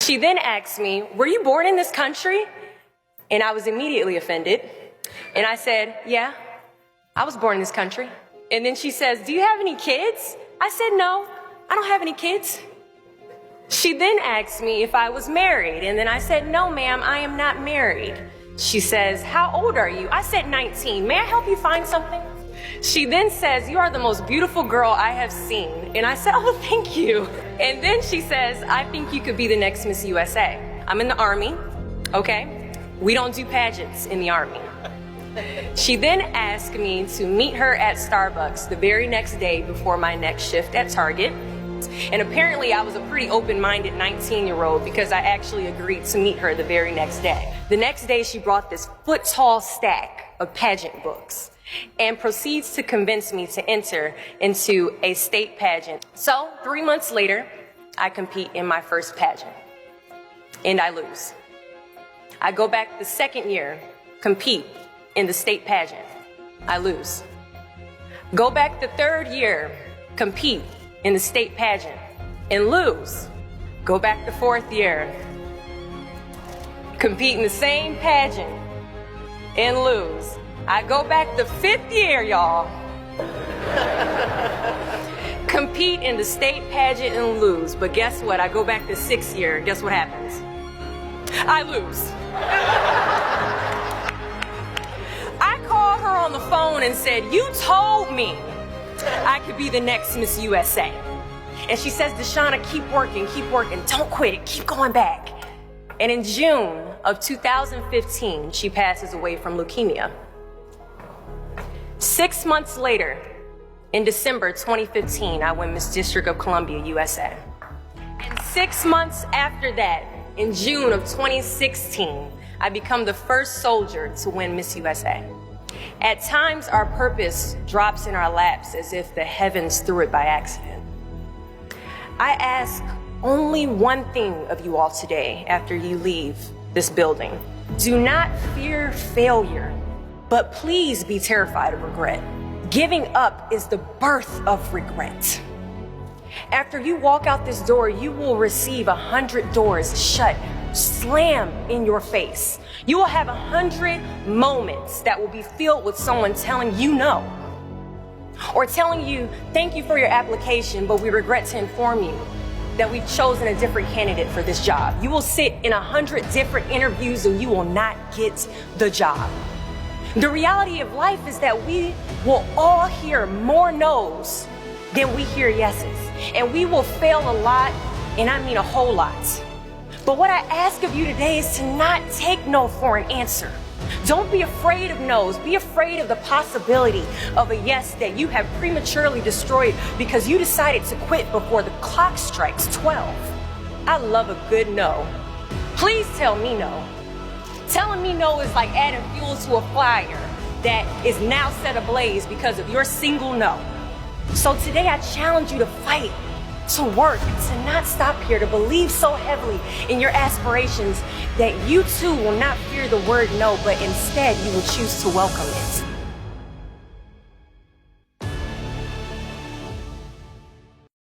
She then asked me, were you born in this country? And I was immediately offended. And I said, yeah, I was born in this country. And then she says, do you have any kids? I said, no, I don't have any kids. She then asked me if I was married. And then I said, no, ma'am, I am not married. She says, how old are you? I said 19. May I help you find something? She then says, you are the most beautiful girl I have seen. And I said, oh, thank you. And then she says, I think you could be the next Miss USA. I'm in the Army, okay? We don't do pageants in the Army. She then asked me to meet her at Starbucks the very next day before my next shift at Target. And apparently I was a pretty open-minded 19-year-old because I actually agreed to meet her the very next day. The next day she brought this foot-tall stack of pageant books and proceeds to convince me to enter into a state pageant. So 3 months later, I compete in my first pageant and I lose. I go back the second year, compete in the state pageant. I lose. Go back the third year, compete in the state pageant and lose. Go back the fourth year, compete in the same pageant and lose. I go back the fifth year, y'all, compete in the state pageant and lose. But guess what? I go back the sixth year. Guess what happens? I lose. I called her on the phone and said, you told me I could be the next Miss USA. And she says, Deshauna, keep working, don't quit, keep going back. And in June of 2015, she passes away from leukemia. 6 months later, in December 2015, I win Miss District of Columbia, USA. And 6 months after that, in June of 2016, I become the first soldier to win Miss USA. At times, our purpose drops in our laps as if the heavens threw it by accident. I ask only one thing of you all today after you leave this building. Do not fear failure, but please be terrified of regret. Giving up is the birth of regret. After you walk out this door, you will receive 100 doors shut, slam in your face. You will have 100 moments that will be filled with someone telling you no, or telling you, thank you for your application, but we regret to inform you that we've chosen a different candidate for this job. You will sit in 100 different interviews and you will not get the job. The reality of life is that we will all hear more no's than we hear yeses. And we will fail a lot, and I mean a whole lot. But what I ask of you today is to not take no for an answer. Don't be afraid of no's. Be afraid of the possibility of a yes that you have prematurely destroyed because you decided to quit before the clock strikes 12. I love a good no. Please tell me no. Telling me no is like adding fuel to a fire that is now set ablaze because of your single no. So today I challenge you to fight, to work, to not stop here, to believe so heavily in your aspirations that you too will not fear the word no, but instead you will choose to welcome it.